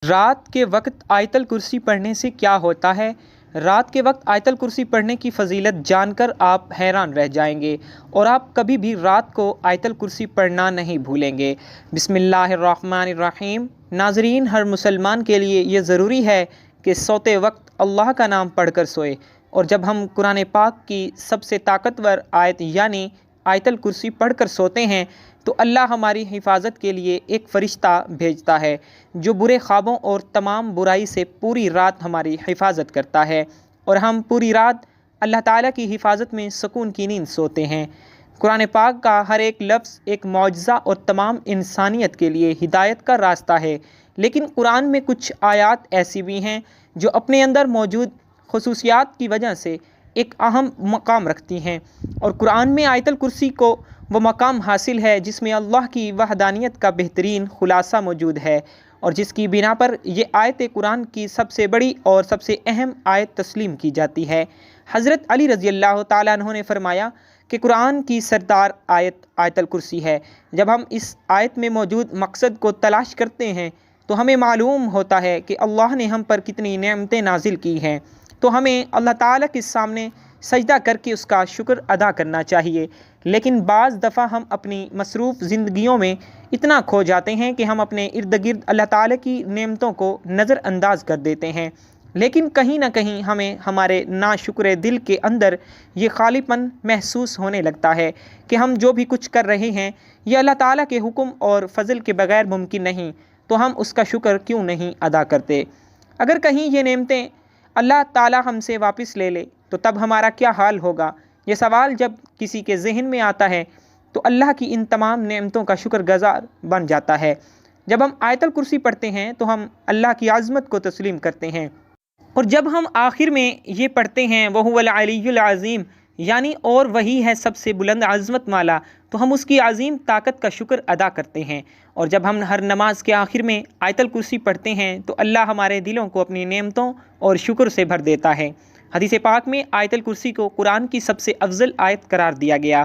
رات کے وقت آیت الکرسی پڑھنے سے کیا ہوتا ہے؟ رات کے وقت آیت الکرسی پڑھنے کی فضیلت جان کر آپ حیران رہ جائیں گے اور آپ کبھی بھی رات کو آیت الکرسی پڑھنا نہیں بھولیں گے۔ بسم اللہ الرحمن الرحیم۔ ناظرین، ہر مسلمان کے لیے یہ ضروری ہے کہ سوتے وقت اللہ کا نام پڑھ کر سوئے، اور جب ہم قرآن پاک کی سب سے طاقتور آیت یعنی آیت الکرسی پڑھ کر سوتے ہیں تو اللہ ہماری حفاظت کے لیے ایک فرشتہ بھیجتا ہے جو برے خوابوں اور تمام برائی سے پوری رات ہماری حفاظت کرتا ہے، اور ہم پوری رات اللہ تعالیٰ کی حفاظت میں سکون کی نیند سوتے ہیں۔ قرآن پاک کا ہر ایک لفظ ایک معجزہ اور تمام انسانیت کے لیے ہدایت کا راستہ ہے، لیکن قرآن میں کچھ آیات ایسی بھی ہیں جو اپنے اندر موجود خصوصیات کی وجہ سے ایک اہم مقام رکھتی ہیں، اور قرآن میں آیت الکرسی کو وہ مقام حاصل ہے جس میں اللہ کی وحدانیت کا بہترین خلاصہ موجود ہے، اور جس کی بنا پر یہ آیت قرآن کی سب سے بڑی اور سب سے اہم آیت تسلیم کی جاتی ہے۔ حضرت علی رضی اللہ تعالیٰ عنہ نے فرمایا کہ قرآن کی سردار آیت آیت الکرسی ہے۔ جب ہم اس آیت میں موجود مقصد کو تلاش کرتے ہیں تو ہمیں معلوم ہوتا ہے کہ اللہ نے ہم پر کتنی نعمتیں نازل کی ہیں، تو ہمیں اللہ تعالیٰ کے سامنے سجدہ کر کے اس کا شکر ادا کرنا چاہیے۔ لیکن بعض دفعہ ہم اپنی مصروف زندگیوں میں اتنا کھو جاتے ہیں کہ ہم اپنے ارد گرد اللہ تعالیٰ کی نعمتوں کو نظر انداز کر دیتے ہیں، لیکن کہیں نہ کہیں ہمیں ہمارے ناشکر دل کے اندر یہ خالی پن محسوس ہونے لگتا ہے کہ ہم جو بھی کچھ کر رہے ہیں یہ اللہ تعالیٰ کے حکم اور فضل کے بغیر ممکن نہیں، تو ہم اس کا شکر کیوں نہیں ادا کرتے؟ اگر کہیں یہ نعمتیں اللہ تعالیٰ ہم سے واپس لے لے تو تب ہمارا کیا حال ہوگا؟ یہ سوال جب کسی کے ذہن میں آتا ہے تو اللہ کی ان تمام نعمتوں کا شکر گزار بن جاتا ہے۔ جب ہم آیت الکرسی پڑھتے ہیں تو ہم اللہ کی عظمت کو تسلیم کرتے ہیں، اور جب ہم آخر میں یہ پڑھتے ہیں وَهُوَ الْعَلِيُّ الْعَظِيمُ یعنی اور وہی ہے سب سے بلند عظمت والا، تو ہم اس کی عظیم طاقت کا شکر ادا کرتے ہیں۔ اور جب ہم ہر نماز کے آخر میں آیت الکرسی پڑھتے ہیں تو اللہ ہمارے دلوں کو اپنی نعمتوں اور شکر سے بھر دیتا ہے۔ حدیث پاک میں آیت الکرسی کو قرآن کی سب سے افضل آیت قرار دیا گیا۔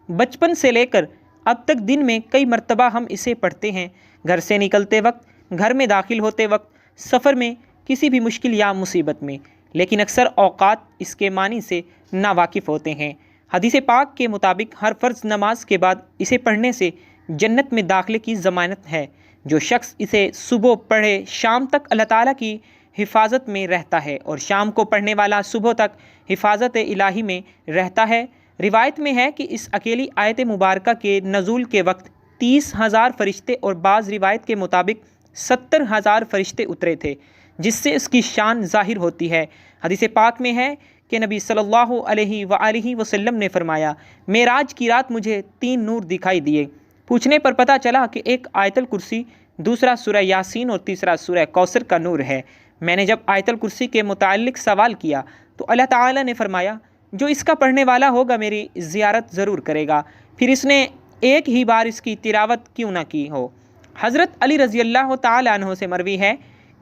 بچپن سے لے کر اب تک دن میں کئی مرتبہ ہم اسے پڑھتے ہیں، گھر سے نکلتے وقت، گھر میں داخل ہوتے وقت، سفر میں، کسی بھی مشکل یا مصیبت میں، لیکن اکثر اوقات اس کے معنی سے ناواقف ہوتے ہیں۔ حدیث پاک کے مطابق ہر فرض نماز کے بعد اسے پڑھنے سے جنت میں داخلے کی ضمانت ہے۔ جو شخص اسے صبح پڑھے شام تک اللہ تعالیٰ کی حفاظت میں رہتا ہے، اور شام کو پڑھنے والا صبح تک حفاظت الہی میں رہتا ہے۔ روایت میں ہے کہ اس اکیلی آیت مبارکہ کے نزول کے وقت 30,000 فرشتے اور بعض روایت کے مطابق 70,000 فرشتے اترے تھے، جس سے اس کی شان ظاہر ہوتی ہے۔ حدیث پاک میں ہے کہ نبی صلی اللہ علیہ وآلہ وسلم نے فرمایا، معراج کی رات مجھے 3 نور دکھائی دیے۔ پوچھنے پر پتہ چلا کہ ایک آیت الکرسی، دوسرا سورہ یاسین اور تیسرا سورہ کوثر کا نور ہے۔ میں نے جب آیت الکرسی کے متعلق سوال کیا تو اللہ تعالیٰ نے فرمایا، جو اس کا پڑھنے والا ہوگا میری زیارت ضرور کرے گا، پھر اس نے ایک ہی بار اس کی تلاوت کیوں نہ کی ہو۔ حضرت علی رضی اللہ تعالیٰ عنہ سے مروی ہے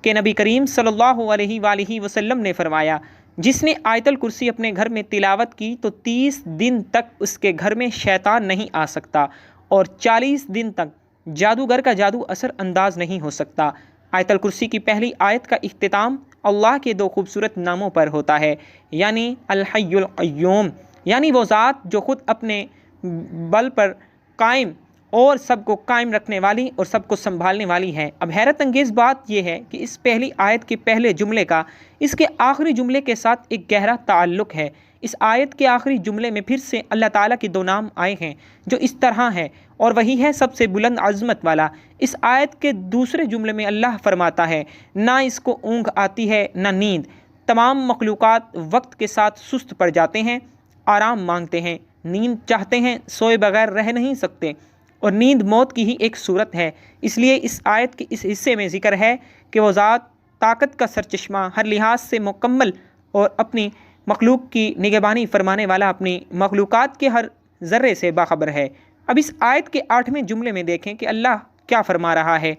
کہ نبی کریم صلی اللہ علیہ وآلہ وسلم نے فرمایا، جس نے آیت الکرسی اپنے گھر میں تلاوت کی تو 30 دن تک اس کے گھر میں شیطان نہیں آ سکتا، اور 40 دن تک جادوگر کا جادو اثر انداز نہیں ہو سکتا۔ آیت الکرسی کی پہلی آیت کا اختتام اللہ کے 2 خوبصورت ناموں پر ہوتا ہے، یعنی الحی القیوم، یعنی وہ ذات جو خود اپنے بل پر قائم اور سب کو قائم رکھنے والی اور سب کو سنبھالنے والی ہے۔ اب حیرت انگیز بات یہ ہے کہ اس پہلی آیت کے پہلے جملے کا اس کے آخری جملے کے ساتھ ایک گہرا تعلق ہے۔ اس آیت کے آخری جملے میں پھر سے اللہ تعالیٰ کے 2 نام آئے ہیں جو اس طرح ہیں، اور وہی ہے سب سے بلند عظمت والا۔ اس آیت کے دوسرے جملے میں اللہ فرماتا ہے، نہ اس کو اونگ آتی ہے نہ نیند، تمام مخلوقات وقت کے ساتھ سست پڑ جاتے ہیں، آرام مانگتے ہیں، نیند چاہتے ہیں، سوئے بغیر رہ نہیں سکتے، اور نیند موت کی ہی ایک صورت ہے۔ اس لیے اس آیت کے اس حصے میں ذکر ہے کہ وہ ذات طاقت کا سرچشمہ، ہر لحاظ سے مکمل اور اپنی مخلوق کی نگہبانی فرمانے والا، اپنی مخلوقات کے ہر ذرے سے باخبر ہے۔ اب اس آیت کے 8ویں جملے میں دیکھیں کہ اللہ کیا فرما رہا ہے،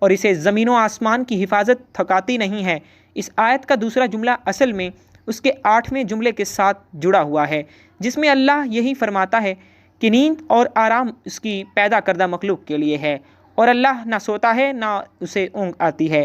اور اسے زمین و آسمان کی حفاظت تھکاتی نہیں ہے۔ اس آیت کا دوسرا جملہ اصل میں اس کے 8ویں جملے کے ساتھ جڑا ہوا ہے، جس میں اللہ یہی فرماتا ہے کہ نیند اور آرام اس کی پیدا کردہ مخلوق کے لیے ہے، اور اللہ نہ سوتا ہے نہ اسے اونگ آتی ہے۔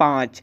5,